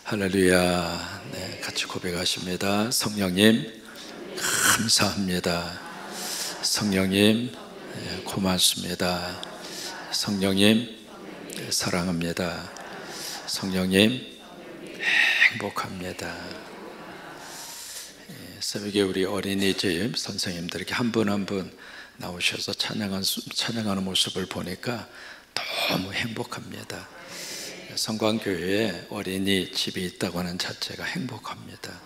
할렐루야. 네, 같이 고백하십니다. 성령님 감사합니다. 성령님 고맙습니다. 성령님 사랑합니다. 성령님 행복합니다. 새벽에 우리 어린이집 선생님들에게 한 분 한 분 나오셔서 찬양하는 모습을 보니까 너무 행복합니다. 성광교회에 어린이집이 있다고 하는 자체가 행복합니다.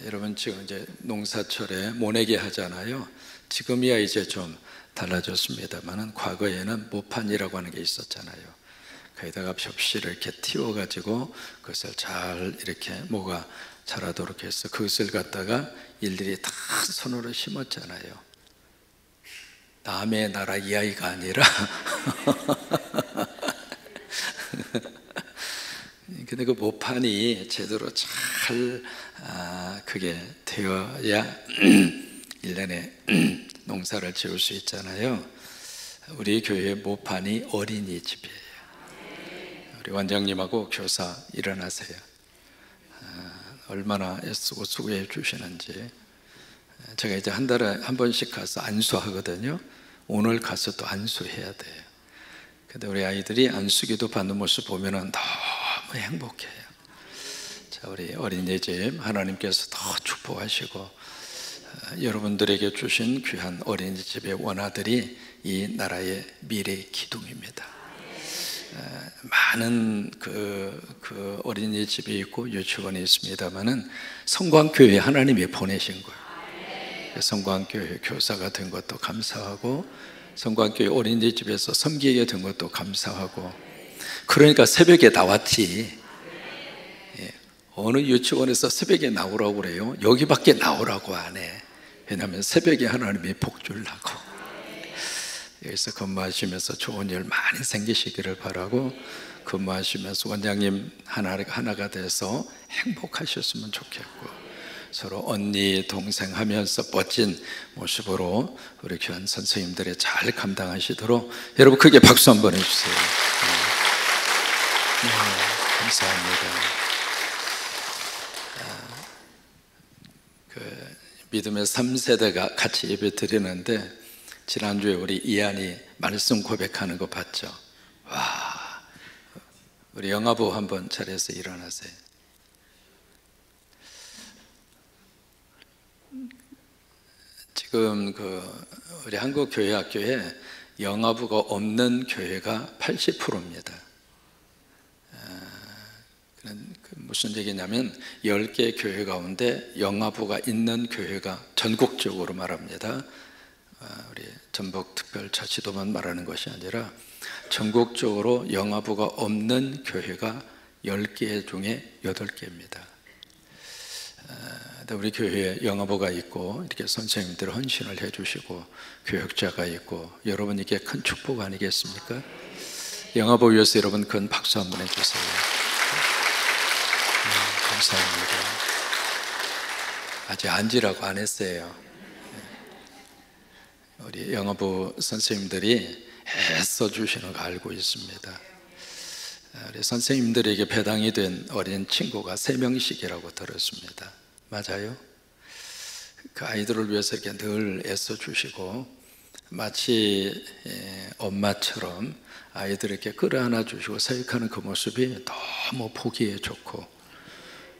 여러분, 지금 이제 농사철에 모내기 하잖아요. 지금이야 이제 좀 달라졌습니다만 과거에는 모판이라고 하는 게 있었잖아요. 거기다가 접시를 이렇게 틔워가지고 그것을 잘 이렇게 모가 자라도록 해서 그것을 갖다가 일일이 다 손으로 심었잖아요. 남의 나라 이야기가 아니라 근데 그 모판이 제대로 잘 그게 되어야 1년에 농사를 지을 수 있잖아요. 우리 교회의 모판이 어린이집이에요. 우리 원장님하고 교사 일어나세요. 얼마나 애쓰고 수고해 주시는지. 제가 이제 한 달에 한 번씩 가서 안수하거든요. 오늘 가서 또 안수해야 돼요. 근데 우리 아이들이 안수기도 받는 모습 보면은 너무 행복해요. 자, 우리 어린이집 하나님께서 더 축복하시고 여러분들에게 주신 귀한 어린이집의 원아들이 이 나라의 미래 기둥입니다. 많은 그 어린이집이 있고 유치원이 있습니다만은 성광교회 하나님이 보내신 거예요. 성광교회 교사가 된 것도 감사하고 성광교회 어린이집에서 섬기게 된 것도 감사하고, 그러니까 새벽에 나왔지. 어느 유치원에서 새벽에 나오라고 그래요? 여기밖에 나오라고 안 해. 왜냐하면 새벽에 하나님이 복 주려고. 여기서 근무하시면서 좋은 일 많이 생기시기를 바라고, 근무하시면서 원장님 하나가 돼서 행복하셨으면 좋겠고, 서로 언니 동생 하면서 멋진 모습으로 우리 귀한 선생님들이 잘 감당하시도록 여러분 크게 박수 한번 해주세요. 네, 감사합니다. 믿음의 3세대가 같이 예배 드리는데 지난주에 우리 이한이 말씀 고백하는 거 봤죠? 와, 우리 영아부 한번 자리에서 일어나세요. 지금 우리 한국교회학교에 영아부가 없는 교회가 80%입니다. 무슨 얘기냐면 10개 교회 가운데 영아부가 있는 교회가 전국적으로 말합니다. 우리 전북특별자치도만 말하는 것이 아니라 전국적으로 영아부가 없는 교회가 10개 중에 8개입니다. 우리 교회에 영아부가 있고 이렇게 선생님들 헌신을 해주시고 교육자가 있고 여러분에게 큰 축복 아니겠습니까? 영아부 위해서 여러분 큰 박수 한번 해주세요. 감사합니다. 아직 앉으라고 안 했어요. 우리 영아부 선생님들이 애써 주시는 거 알고 있습니다. 우리 선생님들에게 배당이 된 어린 친구가 3명씩이라고 들었습니다. 맞아요? 그 아이들을 위해서 이렇게 늘 애써 주시고 마치 엄마처럼 아이들에게 끌어안아 주시고 사역하는 그 모습이 너무 보기에 좋고,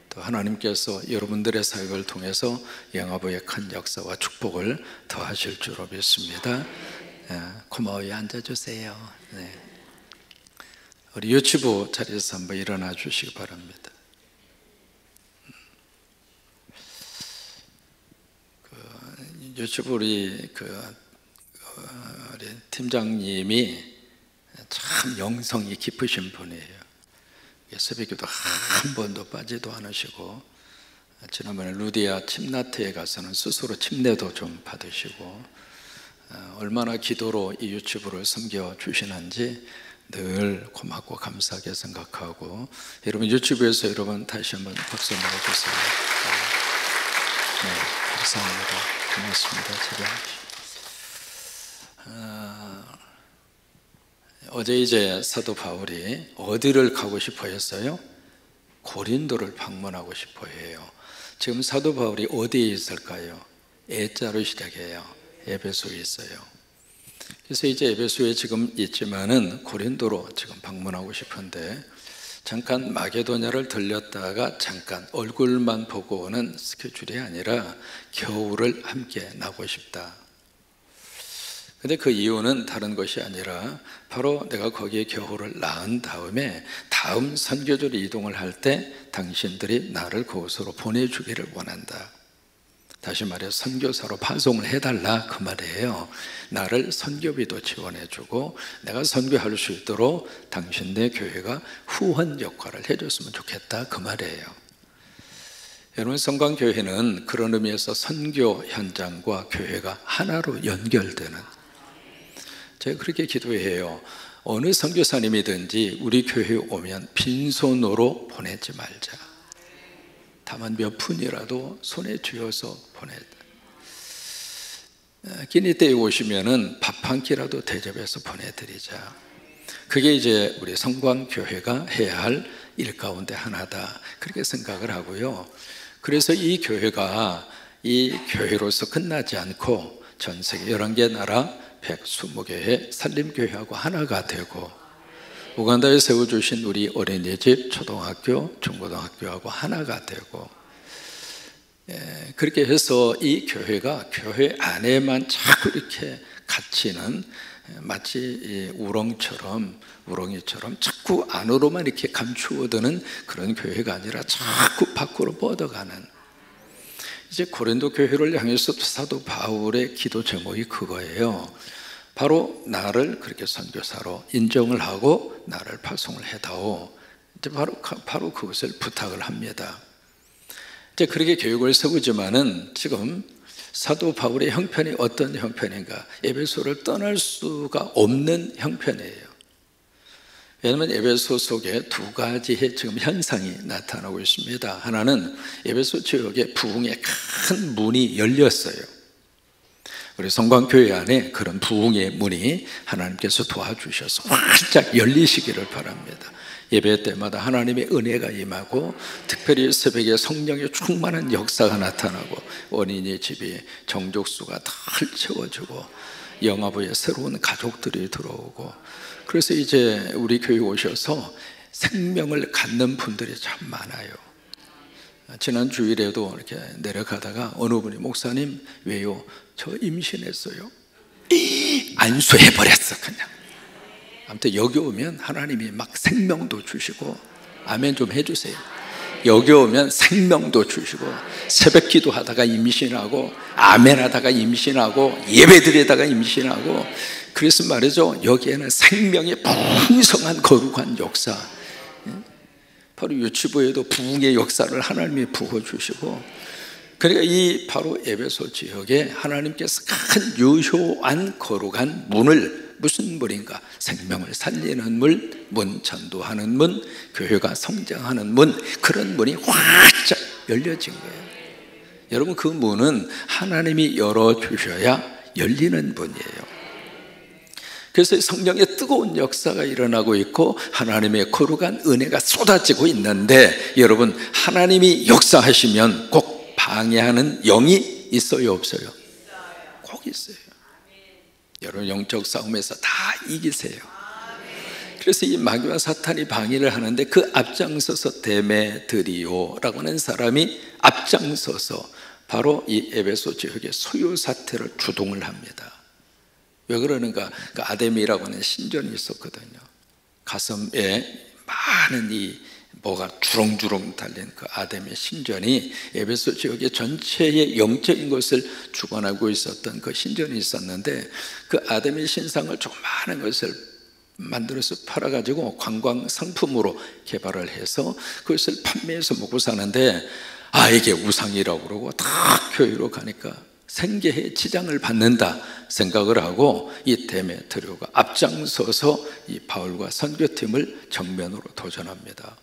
또 하나님께서 여러분들의 사역을 통해서 영아부의 큰 역사와 축복을 더하실 줄로 믿습니다. 고마워요. 앉아주세요. 네. 우리 유치부 자리에서 한번 일어나 주시기 바랍니다. 유치부 우리 팀장님이 참 영성이 깊으신 분이에요. 새벽기도 한 번도 빠지도 않으시고, 지난번에 루디아 침나트에 가서는 스스로 침례도 좀 받으시고, 얼마나 기도로 이 유치부를 섬겨주시는지 늘 고맙고 감사하게 생각하고, 여러분 유치부에서 여러분 다시 한번 박수 한번 해주세요. 네, 감사합니다. 고맙습니다. 제가 어제 이제 사도 바울이 어디를 가고 싶어 했어요? 고린도를 방문하고 싶어 해요. 지금 사도 바울이 어디에 있을까요? 에자로 시작해요. 에베소에 있어요. 그래서 이제 에베소에 지금 있지만은 고린도로 지금 방문하고 싶은데, 잠깐 마게도냐를 들렸다가 잠깐 얼굴만 보고 오는 스케줄이 아니라 겨울을 함께 나고 싶다. 근데 그 이유는 다른 것이 아니라 바로 내가 거기에 겨울을 나은 다음에 다음 선교지로 이동을 할 때 당신들이 나를 그곳으로 보내주기를 원한다. 다시 말해 선교사로 파송을 해달라 그 말이에요. 나를 선교비도 지원해주고 내가 선교할 수 있도록 당신네 교회가 후원 역할을 해줬으면 좋겠다 그 말이에요. 여러분, 성광교회는 그런 의미에서 선교 현장과 교회가 하나로 연결되는, 제가 그렇게 기도해요. 어느 선교사님이든지 우리 교회에 오면 빈손으로 보내지 말자. 다만 몇 푼이라도 손에 쥐어서 보내자. 끼니 때에 오시면은 밥 한 끼라도 대접해서 보내드리자. 그게 이제 우리 성광교회가 해야 할 일 가운데 하나다, 그렇게 생각을 하고요. 그래서 이 교회가 이 교회로서 끝나지 않고 전 세계 11개 나라 120개의 산림교회하고 하나가 되고, 우간다에 세워주신 우리 어린이집, 초등학교, 중고등학교하고 하나가 되고, 그렇게 해서 이 교회가 교회 안에만 자꾸 이렇게 갇히는, 마치 우렁이처럼 자꾸 안으로만 이렇게 감추어드는 그런 교회가 아니라 자꾸 밖으로 뻗어가는, 이제 고린도 교회를 향해서 사도 바울의 기도 제목이 그거예요. 바로 나를 그렇게 선교사로 인정을 하고 나를 파송을 해다오. 이제 바로 그것을 부탁을 합니다. 이제 그렇게 교육을 세우지만은 지금 사도 바울의 형편이 어떤 형편인가? 에베소를 떠날 수가 없는 형편이에요. 왜냐하면 에베소 속에 두 가지의 지금 현상이 나타나고 있습니다. 하나는 에베소 지역에 부흥의 큰 문이 열렸어요. 우리 성광교회 안에 그런 부흥의 문이 하나님께서 도와주셔서 활짝 열리시기를 바랍니다. 예배 때마다 하나님의 은혜가 임하고, 특별히 새벽에 성령의 충만한 역사가 나타나고, 어린이집이 정족수가 덜 채워지고, 영아부에 새로운 가족들이 들어오고, 그래서 이제 우리 교회 오셔서 생명을 갖는 분들이 참 많아요. 지난 주일에도 이렇게 내려가다가 어느 분이, 목사님 왜요? 저 임신했어요. 안수해버렸어 그냥. 아무튼 여기 오면 하나님이 막 생명도 주시고, 아멘 좀 해주세요. 여기 오면 생명도 주시고, 새벽 기도하다가 임신하고, 아멘 하다가 임신하고, 예배 드리다가 임신하고, 그래서 말이죠, 여기에는 생명의 풍성한 거룩한 역사, 바로 유치부에도 부흥의 역사를 하나님이 부어주시고, 그러니까 이 바로 에베소 지역에 하나님께서 큰 유효한 거룩한 문을, 무슨 문인가? 생명을 살리는 문, 전도하는 문, 교회가 성장하는 문, 그런 문이 활짝 열려진 거예요. 여러분, 그 문은 하나님이 열어주셔야 열리는 문이에요. 그래서 성령의 뜨거운 역사가 일어나고 있고 하나님의 거룩한 은혜가 쏟아지고 있는데, 여러분, 하나님이 역사하시면 꼭 방해하는 영이 있어요, 없어요? 꼭 있어요. 여러분, 영적 싸움에서 다 이기세요. 그래서 이 마귀와 사탄이 방해를 하는데, 그 앞장서서 데메드리오라고 하는 사람이 앞장서서 바로 이 에베소 지역의 소유 사태를 주동을 합니다. 왜 그러는가? 그 아데미라고 하는 신전이 있었거든요. 가슴에 많은 이 뭐가 주렁주렁 달린 그 아데미 신전이 에베소 지역의 전체의 영적인 것을 주관하고 있었던 그 신전이 있었는데, 그 아데미 신상을 조그마한 것을 만들어서 팔아가지고 관광 상품으로 개발을 해서 그것을 판매해서 먹고 사는데, 이게 우상이라고 그러고 다 교회로 가니까 생계에 지장을 받는다 생각을 하고, 이 데메트리오가 앞장서서 이 바울과 선교팀을 정면으로 도전합니다.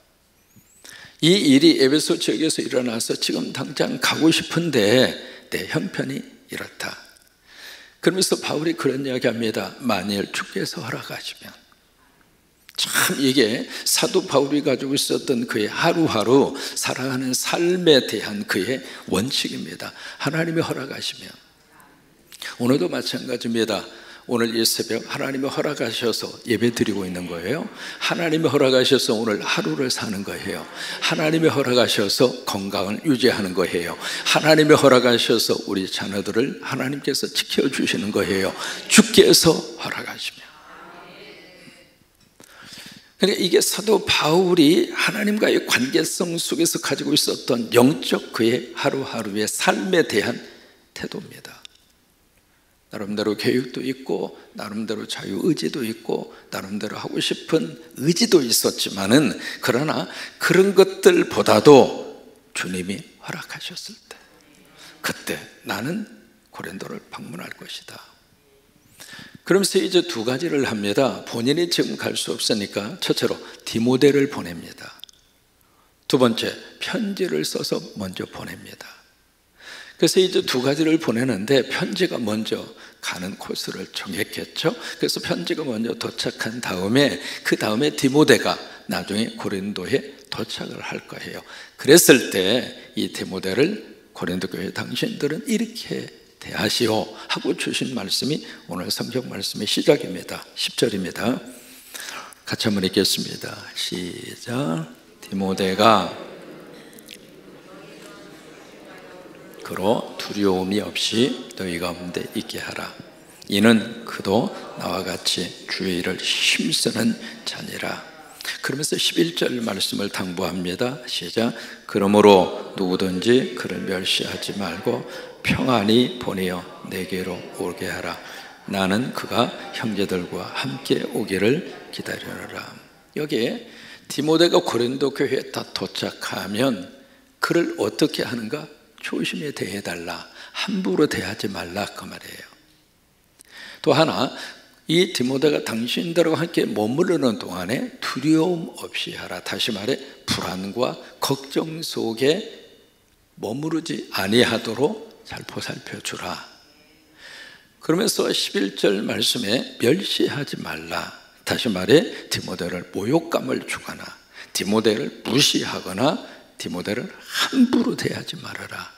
이 일이 에베소 지역에서 일어나서 지금 당장 가고 싶은데 내 형편이 이렇다. 그러면서 바울이 그런 이야기합니다. 만일 주께서 허락하시면 참 이게 사도 바울이 가지고 있었던 그의 하루하루 살아가는 삶에 대한 그의 원칙입니다. 하나님이 허락하시면, 오늘도 마찬가지입니다. 오늘 이 새벽 하나님이 허락하셔서 예배 드리고 있는 거예요. 하나님이 허락하셔서 오늘 하루를 사는 거예요. 하나님이 허락하셔서 건강을 유지하는 거예요. 하나님이 허락하셔서 우리 자녀들을 하나님께서 지켜주시는 거예요. 주께서 허락하시면. 그러니까 이게 사도 바울이 하나님과의 관계성 속에서 가지고 있었던 영적 그의 하루하루의 삶에 대한 태도입니다. 나름대로 계획도 있고, 나름대로 자유의지도 있고, 나름대로 하고 싶은 의지도 있었지만은, 그러나 그런 것들보다도 주님이 허락하셨을 때, 그때 나는 고린도를 방문할 것이다. 그러면서 이제 두 가지를 합니다. 본인이 지금 갈 수 없으니까 첫째로 디모데를 보냅니다. 두 번째, 편지를 써서 먼저 보냅니다. 그래서 이제 두 가지를 보내는데, 편지가 먼저 가는 코스를 정했겠죠. 그래서 편지가 먼저 도착한 다음에, 그 다음에 디모데가 나중에 고린도에 도착을 할 거예요. 그랬을 때 이 디모데를 고린도 교회 당신들은 이렇게 대하시오 하고 주신 말씀이 오늘 성경 말씀의 시작입니다. 10절입니다. 같이 한번 읽겠습니다. 시작. 디모데가 그로 두려움이 없이 너희 가운데 있게 하라. 이는 그도 나와 같이 주의 일을 힘쓰는 자니라. 그러면서 11절 말씀을 당부합니다. 시작. 그러므로 누구든지 그를 멸시하지 말고 평안히 보내어 내게로 오게 하라. 나는 그가 형제들과 함께 오기를 기다리노라. 여기에 디모데가 고린도 교회에 다 도착하면 그를 어떻게 하는가? 조심히 대해달라, 함부로 대하지 말라, 그 말이에요. 또 하나, 이 디모데가 당신들과 함께 머무르는 동안에 두려움 없이 하라. 다시 말해 불안과 걱정 속에 머무르지 아니하도록 잘 보살펴 주라. 그러면서 11절 말씀에 멸시하지 말라. 다시 말해 디모데를 모욕감을 주거나 디모데를 무시하거나 디모데를 함부로 대하지 말아라.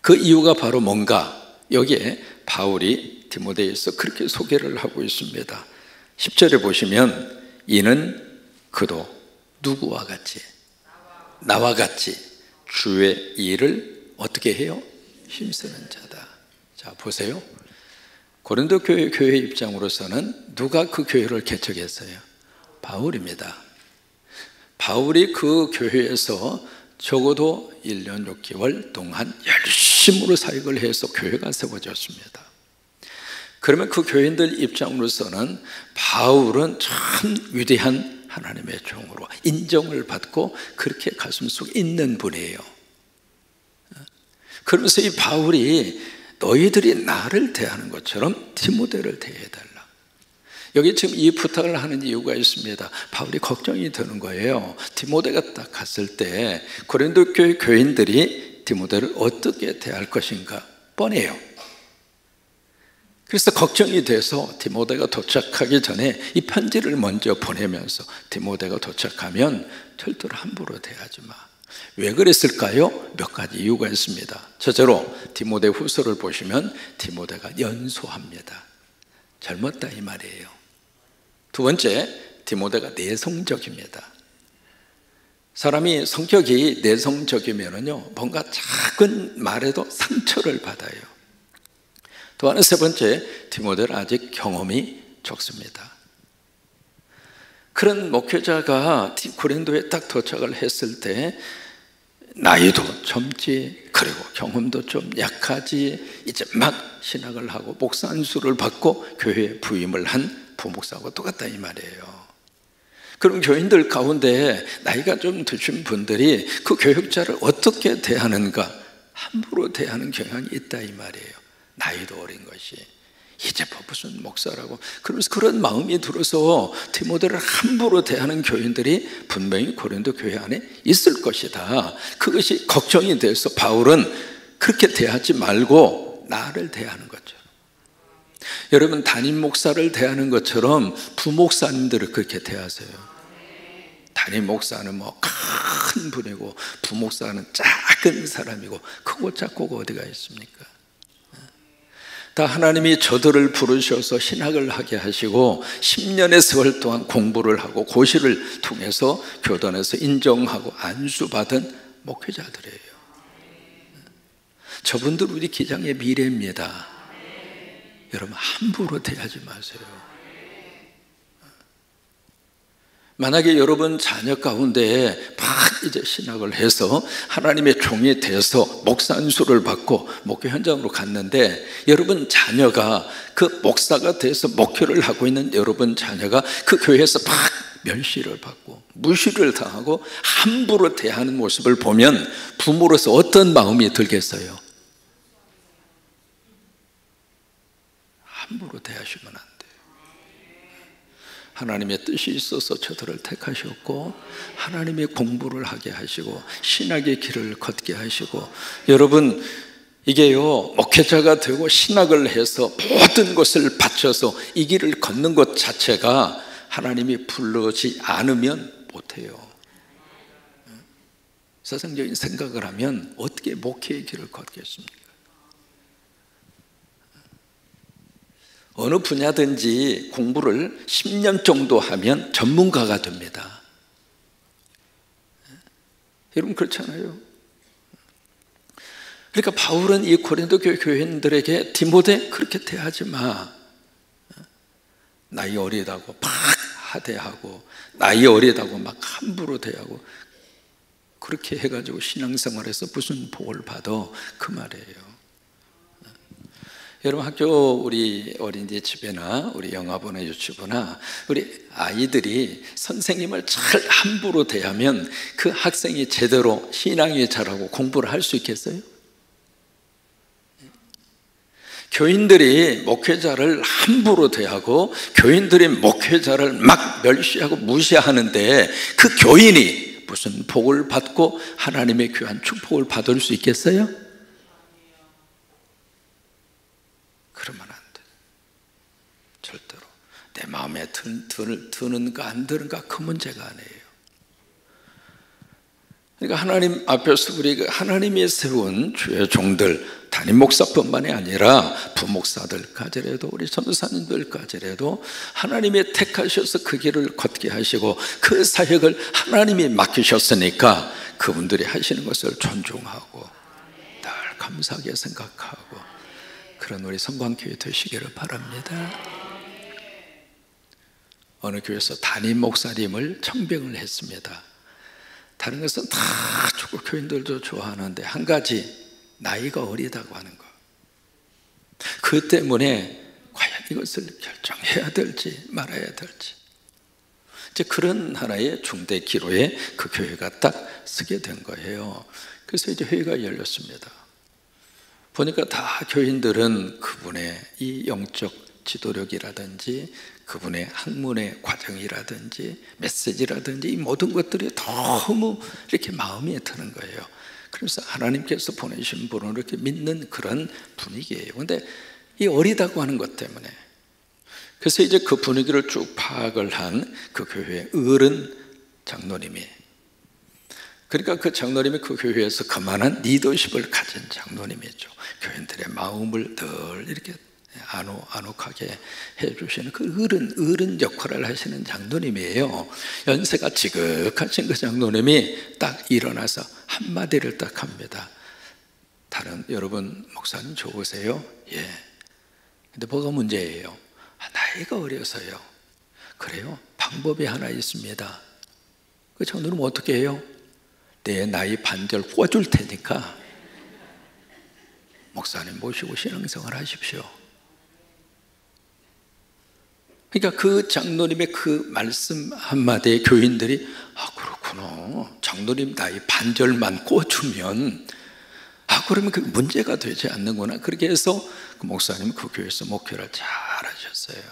그 이유가 바로 뭔가? 여기에 바울이 디모데에서 그렇게 소개를 하고 있습니다. 10절에 보시면 이는 그도 누구와 같이? 나와 같이 주의 일을 어떻게 해요? 힘쓰는 자다. 자, 보세요. 고린도 교회 입장으로서는 누가 그 교회를 개척했어요? 바울입니다. 바울이 그 교회에서 적어도 1년 6개월 동안 열심으로 사역을 해서 교회가 세워졌습니다. 그러면 그 교인들 입장으로서는 바울은 참 위대한 하나님의 종으로 인정을 받고 그렇게 가슴 속에 있는 분이에요. 그러면서 이 바울이 너희들이 나를 대하는 것처럼 디모데를 대해달라. 여기 지금 이 부탁을 하는 이유가 있습니다. 바울이 걱정이 되는 거예요. 디모데가 딱 갔을 때 고린도 교회 교인들이 디모데를 어떻게 대할 것인가 뻔해요. 그래서 걱정이 돼서 디모데가 도착하기 전에 이 편지를 먼저 보내면서 디모데가 도착하면 절대로 함부로 대하지 마. 왜 그랬을까요? 몇 가지 이유가 있습니다. 첫째로 디모데 후서를 보시면 디모데가 연소합니다. 젊었다 이 말이에요. 두 번째, 디모데가 내성적입니다. 사람이 성격이 내성적이면요 뭔가 작은 말에도 상처를 받아요. 또 하나 세 번째, 디모데는 아직 경험이 적습니다. 그런 목회자가 고린도에 딱 도착을 했을 때 나이도 젊지, 그리고 경험도 좀 약하지, 이제 막 신학을 하고 목사 안수를 받고 교회에 부임을 한 부목사하고 똑같다 이 말이에요. 그럼 교인들 가운데 나이가 좀 드신 분들이 그 교육자를 어떻게 대하는가 함부로 대하는 경향이 있다 이 말이에요. 나이도 어린 것이 이제 무슨 목사라고. 그러면서 그런 마음이 들어서 디모데를 함부로 대하는 교인들이 분명히 고린도 교회 안에 있을 것이다. 그것이 걱정이 돼서 바울은 그렇게 대하지 말고 나를 대하는 거죠. 여러분 담임 목사를 대하는 것처럼 부목사님들을 그렇게 대하세요. 담임 목사는 뭐 큰 분이고 부목사는 작은 사람이고 크고 작고가 어디가 있습니까? 다 하나님이 저들을 부르셔서 신학을 하게 하시고 10년의 세월 동안 공부를 하고 고시를 통해서 교단에서 인정하고 안수받은 목회자들이에요. 저분들 우리 기장의 미래입니다. 여러분 함부로 대하지 마세요. 만약에 여러분 자녀 가운데 막 이제 신학을 해서 하나님의 종이 돼서 목사 안수를 받고 목회 현장으로 갔는데 여러분 자녀가 그 목사가 돼서 목회를 하고 있는 여러분 자녀가 그 교회에서 막 멸시를 받고 무시를 당하고 함부로 대하는 모습을 보면 부모로서 어떤 마음이 들겠어요? 함부로 대하시면 안 돼요. 하나님의 뜻이 있어서 저들을 택하셨고 하나님의 공부를 하게 하시고 신학의 길을 걷게 하시고 여러분 이게요 목회자가 되고 신학을 해서 모든 것을 바쳐서 이 길을 걷는 것 자체가 하나님이 부르지 않으면 못해요. 세상적인 생각을 하면 어떻게 목회의 길을 걷겠습니까? 어느 분야든지 공부를 10년 정도 하면 전문가가 됩니다. 여러분 그렇잖아요. 그러니까 바울은 이 고린도 교회인들에게 디모데 그렇게 대하지 마. 나이 어리다고 막 하대하고 나이 어리다고 막 함부로 대하고 그렇게 해가지고 신앙생활에서 무슨 복을 받아 그 말이에요. 여러분 학교 우리 어린이집이나 우리 영화보나 유치부나 우리 아이들이 선생님을 잘 함부로 대하면 그 학생이 제대로 신앙이 잘하고 공부를 할 수 있겠어요? 교인들이 목회자를 함부로 대하고 교인들이 목회자를 막 멸시하고 무시하는데 그 교인이 무슨 복을 받고 하나님의 귀한 축복을 받을 수 있겠어요? 그러면 안 돼. 절대로. 내 마음에 드는가 안 드는가 그 문제가 아니에요. 그러니까 하나님 앞에서 우리 하나님이 세운 주의 종들 담임 목사뿐만이 아니라 부목사들까지라도 우리 전도사님들까지라도 하나님이 택하셔서 그 길을 걷게 하시고 그 사역을 하나님이 맡기셨으니까 그분들이 하시는 것을 존중하고 늘 감사하게 생각하고 그런 우리 성광교회 되시기를 바랍니다. 어느 교회에서 담임 목사님을 청병을 했습니다. 다른 것은 다 좋고 교인들도 좋아하는데 한 가지 나이가 어리다고 하는 거. 그 때문에 과연 이것을 결정해야 될지 말아야 될지 이제 그런 하나의 중대 기로에 그 교회가 딱 서게 된 거예요. 그래서 이제 회의가 열렸습니다. 보니까 다 교인들은 그분의 이 영적 지도력이라든지 그분의 학문의 과정이라든지 메시지라든지 이 모든 것들이 너무 이렇게 마음에 드는 거예요. 그래서 하나님께서 보내신 분을 이렇게 믿는 그런 분위기예요. 그런데 이 어리다고 하는 것 때문에 그래서 이제 그 분위기를 쭉 파악을 한 그 교회의 어른 장로님이 그러니까 그 장로님이 그 교회에서 그만한 리더십을 가진 장로님이죠. 교인들의 마음을 늘 이렇게 안옥하게 해주시는 그 어른 역할을 하시는 장로님이에요. 연세가 지극하신 그 장로님이 딱 일어나서 한마디를 딱 합니다. 다른 여러분 목사님 좋으세요? 예. 근데 뭐가 문제예요? 나이가 어려서요. 그래요? 방법이 하나 있습니다. 그 장로님 어떻게 해요? 내 나이 반절 꿔줄 테니까 목사님 모시고 신앙생활 하십시오. 그러니까 그 장로님의 그 말씀 한마디에 교인들이 그렇구나. 장로님 나이 반절만 꿔주면 그러면 그 문제가 되지 않는구나. 그렇게 해서 그 목사님 그 교회에서 목회를 잘 하셨어요.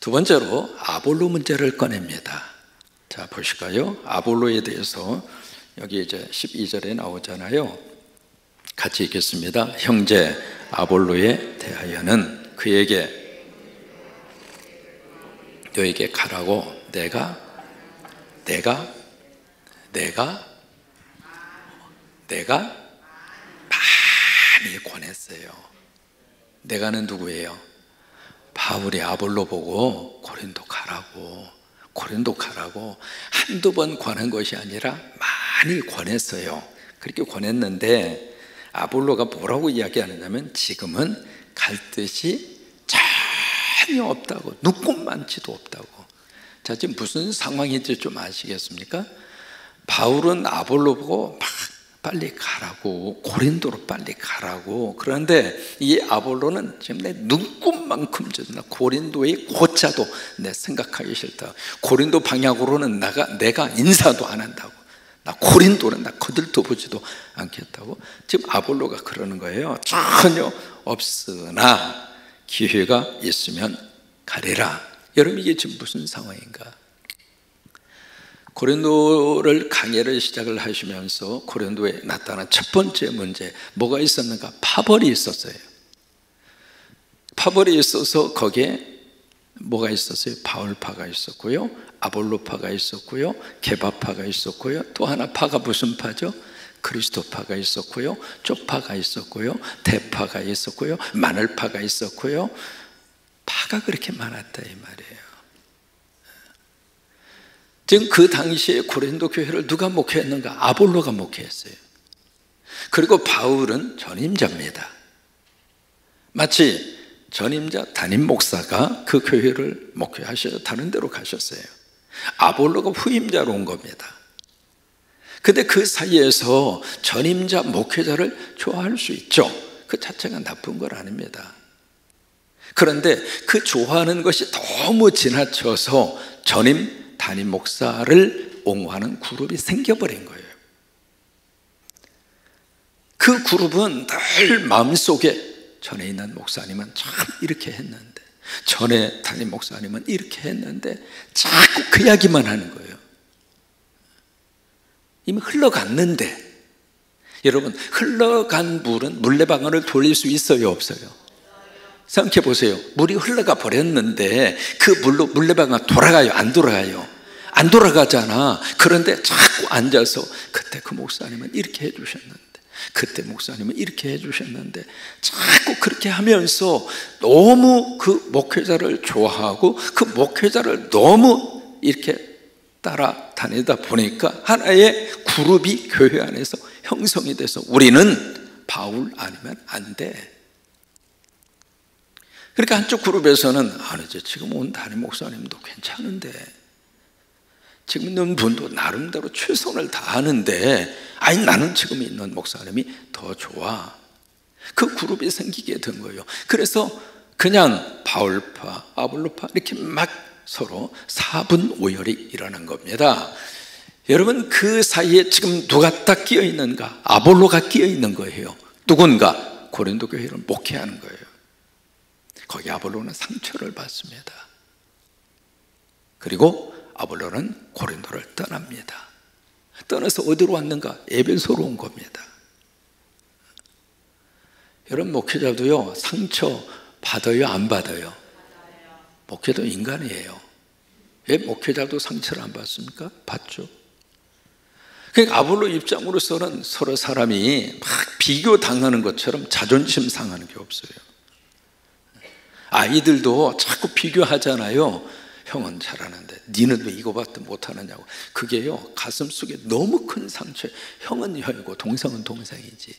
두 번째로 아볼로 문제를 꺼냅니다. 자 보실까요? 아볼로에 대해서 여기 이제 12절에 나오잖아요. 같이 읽겠습니다. 형제 아볼로에 대하여는 그에게 너에게 가라고 내가 많이 권했어요. 내가는 누구예요? 바울이 아볼로 보고 고린도 가라고 한두 번 권한 것이 아니라 많이 권했어요. 그렇게 권했는데 아볼로가 뭐라고 이야기하느냐면 지금은 갈 뜻이 전혀 없다고, 눈꼽만치도 없다고. 자, 지금 무슨 상황인지 좀 아시겠습니까? 바울은 아볼로 보고 막 빨리 가라고, 고린도로 빨리 가라고. 그런데 이 아볼로는 지금 내 눈꼽만큼 나 고린도의 고차도 내 생각하기 싫다. 고린도 방향으로는 내가 인사도 안 한다고. 나 고린도는 나 거들떠 보지도 않겠다고. 지금 아볼로가 그러는 거예요. 전혀 없으나 기회가 있으면 가리라. 여러분, 이게 지금 무슨 상황인가? 고린도를 강해를 시작을 하시면서 고린도에 나타난 첫 번째 문제, 뭐가 있었는가? 파벌이 있었어요. 파벌이 있어서 거기에 뭐가 있었어요? 바울파가 있었고요, 아볼로파가 있었고요, 게바파가 있었고요, 또 하나 파가 무슨 파죠? 그리스도파가 있었고요, 쪽파가 있었고요, 대파가 있었고요, 마늘파가 있었고요. 파가 그렇게 많았다 이 말이에요. 지금 그 당시에 고린도 교회를 누가 목회했는가? 아볼로가 목회했어요. 그리고 바울은 전임자입니다. 마치 전임자 담임 목사가 그 교회를 목회하셔서 다른 데로 가셨어요. 아볼로가 후임자로 온 겁니다. 근데 그 사이에서 전임자 목회자를 좋아할 수 있죠. 그 자체가 나쁜 건 아닙니다. 그런데 그 좋아하는 것이 너무 지나쳐서 전임 담임 목사를 옹호하는 그룹이 생겨버린 거예요. 그 그룹은 늘 마음속에 전에 있는 목사님은 참 이렇게 했는데, 전에 담임 목사님은 이렇게 했는데, 자꾸 그 이야기만 하는 거예요. 이미 흘러갔는데, 여러분, 흘러간 물은 물레방아를 돌릴 수 있어요, 없어요? 생각해 보세요. 물이 흘러가 버렸는데 그 물로 물레방아 돌아가요, 안 돌아가요? 안 돌아가잖아. 그런데 자꾸 앉아서 그때 그 목사님은 이렇게 해주셨는데, 그때 목사님은 이렇게 해주셨는데, 자꾸 그렇게 하면서 너무 그 목회자를 좋아하고 그 목회자를 너무 이렇게 따라다니다 보니까 하나의 그룹이 교회 안에서 형성이 돼서 우리는 바울 아니면 안 돼. 그러니까 한쪽 그룹에서는 이제 지금 온 담임 목사님도 괜찮은데, 지금 있는 분도 나름대로 최선을 다하는데, 나는 지금 있는 목사님이 더 좋아. 그 그룹이 생기게 된 거예요. 그래서 그냥 바울파, 아볼로파 이렇게 막 서로 사분오열이 일어난 겁니다. 여러분, 그 사이에 지금 누가 딱 끼어 있는가? 아볼로가 끼어 있는 거예요. 누군가 고린도 교회를 목회하는 거예요. 거기 아볼로는 상처를 받습니다. 그리고 아볼로는 고린도를 떠납니다. 떠나서 어디로 왔는가? 에베소로 온 겁니다. 여러분, 목회자도요, 상처 받아요, 안 받아요? 목회도 인간이에요. 왜 목회자도 상처를 안 받습니까? 받죠. 그러니까 아볼로 입장으로서는 서로 사람이 막 비교당하는 것처럼 자존심 상하는 게 없어요. 아이들도 자꾸 비교하잖아요. 형은 잘하는데 니는 왜 이거밖에 못하느냐고. 그게요, 가슴 속에 너무 큰 상처예요. 형은 형이고 동생은 동생이지.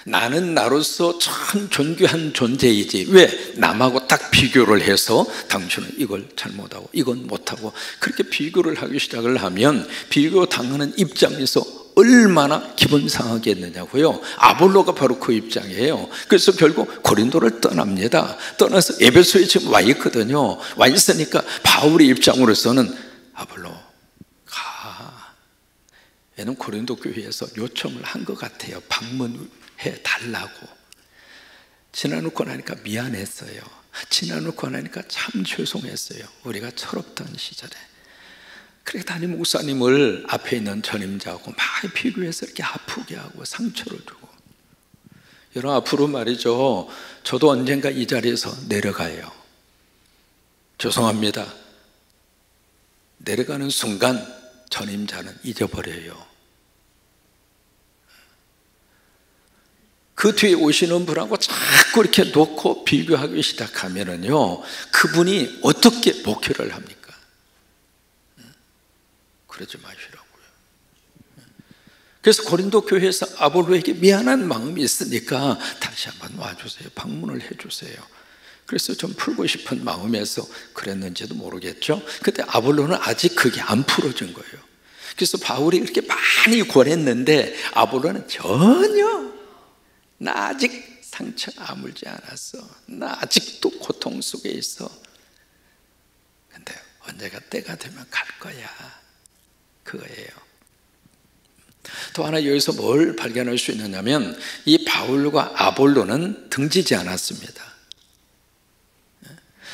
나는 나로서 참 존귀한 존재이지, 왜 남하고 딱 비교를 해서 당신은 이걸 잘못하고 이건 못하고, 그렇게 비교를 하기 시작을 하면 비교 당하는 입장에서 얼마나 기분 상하겠느냐고요. 아볼로가 바로 그 입장이에요. 그래서 결국 고린도를 떠납니다. 떠나서 에베소에 지금 와 있거든요. 와 있으니까 바울의 입장으로서는 아볼로 가. 얘는 고린도 교회에서 요청을 한 것 같아요. 방문해 달라고. 지나놓고 나니까 미안했어요. 지나놓고 나니까 참 죄송했어요. 우리가 철없던 시절에. 그렇게 담임 목사님을 앞에 있는 전임자하고 막 비교해서 이렇게 아프게 하고 상처를 주고. 여러분, 앞으로 말이죠, 저도 언젠가 이 자리에서 내려가요. 죄송합니다. 내려가는 순간 전임자는 잊어버려요. 그 뒤에 오시는 분하고 자꾸 이렇게 놓고 비교하기 시작하면은요, 그분이 어떻게 목회를 합니까? 그러지 마시라고요. 그래서 고린도 교회에서 아볼로에게 미안한 마음이 있으니까 다시 한번 와주세요. 방문을 해주세요. 그래서 좀 풀고 싶은 마음에서 그랬는지도 모르겠죠. 근데 아볼로는 아직 그게 안 풀어진 거예요. 그래서 바울이 이렇게 많이 권했는데 아볼로는 전혀, 나 아직 상처 아물지 않았어. 나 아직도 고통 속에 있어. 근데 언제가 때가 되면 갈 거야. 그거예요. 또 하나 여기서 뭘 발견할 수 있느냐면 이 바울과 아볼로는 등지지 않았습니다.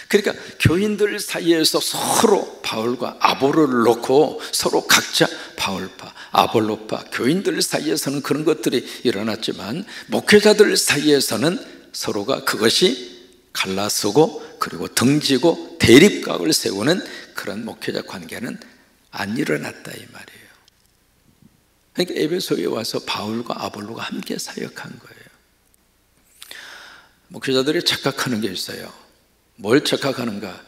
그러니까 교인들 사이에서 서로 바울과 아볼로를 놓고 서로 각자 바울파, 아볼로파, 교인들 사이에서는 그런 것들이 일어났지만 목회자들 사이에서는 서로가 그것이 갈라서고 그리고 등지고 대립각을 세우는 그런 목회자 관계는 안 일어났다 이 말이에요. 그러니까 에베소에 와서 바울과 아볼로가 함께 사역한 거예요. 목회자들이 착각하는 게 있어요. 뭘 착각하는가?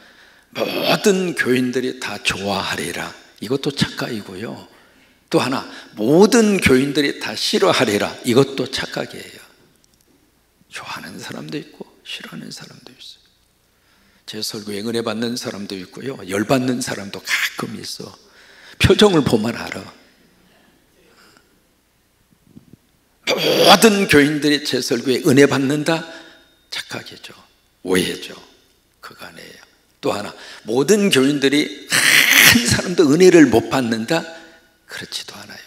모든 교인들이 다 좋아하리라. 이것도 착각이고요. 또 하나, 모든 교인들이 다 싫어하리라. 이것도 착각이에요. 좋아하는 사람도 있고 싫어하는 사람도 있어요. 제 설교에 은혜 받는 사람도 있고요, 열받는 사람도 가끔 있어. 표정을 보면 알아. 모든 교인들이 제 설교에 은혜 받는다? 착각이죠. 오해죠. 그거 아니에요. 또 하나, 모든 교인들이 한 사람도 은혜를 못 받는다? 그렇지도 않아요.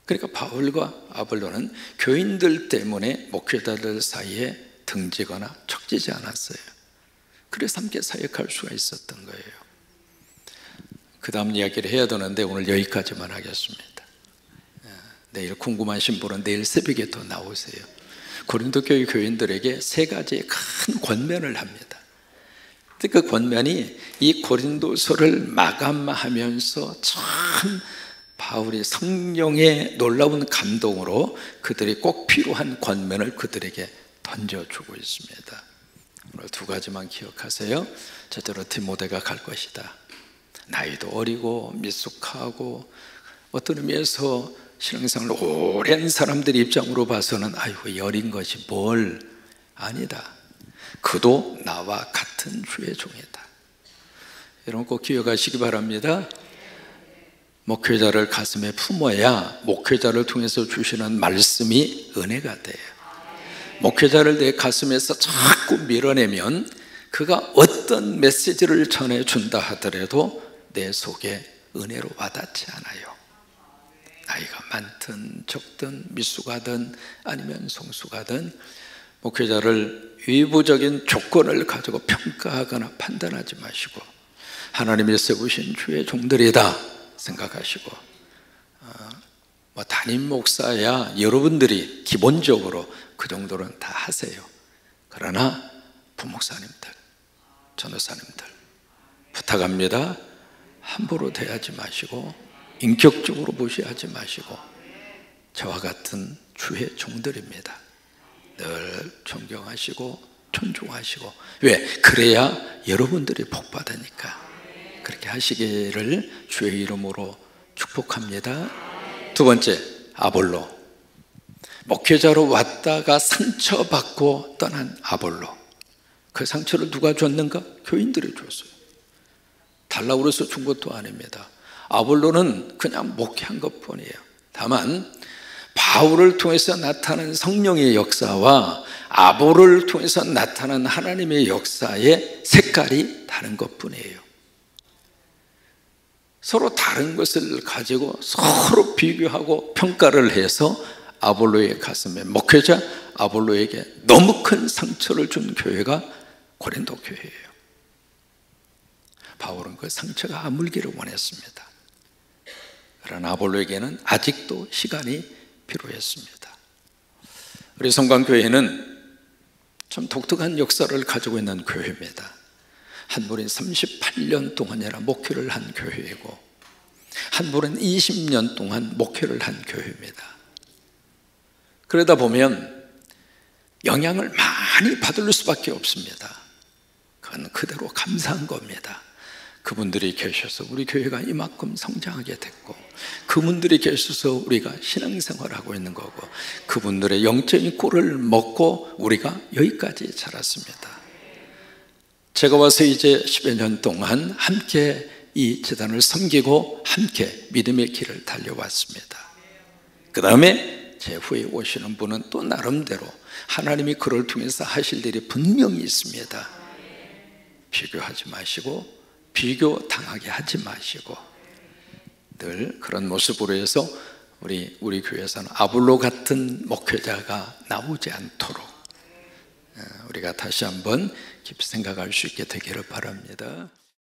그러니까 바울과 아볼로는 교인들 때문에 목회자들 사이에 등지거나 척지지 않았어요. 그래서 함께 사역할 수가 있었던 거예요. 그 다음 이야기를 해야 되는데 오늘 여기까지만 하겠습니다. 내일 궁금하신 분은 내일 새벽에 또 나오세요. 고린도 교회 교인들에게 세 가지의 큰 권면을 합니다. 그 권면이 이 고린도서를 마감하면서 참 바울이 성령의 놀라운 감동으로 그들이 꼭 필요한 권면을 그들에게 던져주고 있습니다. 오늘 두 가지만 기억하세요. 첫째로 디모데가 갈 것이다. 나이도 어리고 미숙하고 어떤 의미에서 신앙생활을 오랜 사람들 입장으로 봐서는 아이고 여린 것이 뭘, 아니다. 그도 나와 같은 주의 종이다. 여러분 꼭 기억하시기 바랍니다. 목회자를 가슴에 품어야 목회자를 통해서 주시는 말씀이 은혜가 돼요. 목회자를 내 가슴에서 자꾸 밀어내면 그가 어떤 메시지를 전해준다 하더라도 내 속에 은혜로 와닿지 않아요. 나이가 많든 적든 미숙하든 아니면 성숙하든 목회자를 외부적인 조건을 가지고 평가하거나 판단하지 마시고 하나님이 세우신 주의 종들이다 생각하시고, 뭐 담임 목사야 여러분들이 기본적으로 그 정도는 다 하세요. 그러나 부목사님들, 전도사님들 부탁합니다. 함부로 대하지 마시고 인격적으로 무시하지 마시고 저와 같은 주의 종들입니다. 늘 존경하시고 존중하시고, 왜? 그래야 여러분들이 복받으니까 그렇게 하시기를 주의 이름으로 축복합니다. 두 번째, 아볼로. 목회자로 왔다가 상처받고 떠난 아볼로. 그 상처를 누가 줬는가? 교인들이 줬어요. 달라고 해서 준 것도 아닙니다. 아볼로는 그냥 목회한 것뿐이에요. 다만 바울을 통해서 나타난 성령의 역사와 아볼로를 통해서 나타난 하나님의 역사의 색깔이 다른 것뿐이에요. 서로 다른 것을 가지고 서로 비교하고 평가를 해서 아볼로의 가슴에, 목회자 아볼로에게 너무 큰 상처를 준 교회가 고린도 교회예요. 바울은 그 상처가 아물기를 원했습니다. 그러나 아볼로에게는 아직도 시간이 필요했습니다. 우리 성광교회는 참 독특한 역사를 가지고 있는 교회입니다. 한 분이 38년 동안이나 목회를 한 교회이고 한 분은 20년 동안 목회를 한 교회입니다. 그러다 보면 영향을 많이 받을 수밖에 없습니다. 그건 그대로 감사한 겁니다. 그분들이 계셔서 우리 교회가 이만큼 성장하게 됐고, 그분들이 계셔서 우리가 신앙생활하고 있는 거고, 그분들의 영적인 꿀을 먹고 우리가 여기까지 자랐습니다. 제가 와서 이제 10여 년 동안 함께 이 재단을 섬기고 함께 믿음의 길을 달려왔습니다. 그 다음에 제 후에 오시는 분은 또 나름대로 하나님이 그를 통해서 하실 일이 분명히 있습니다. 비교하지 마시고 비교당하게 하지 마시고 늘 그런 모습으로 해서 우리 교회에서는 아볼로 같은 목회자가 나오지 않도록 우리가 다시 한번 깊이 생각할 수 있게 되기를 바랍니다.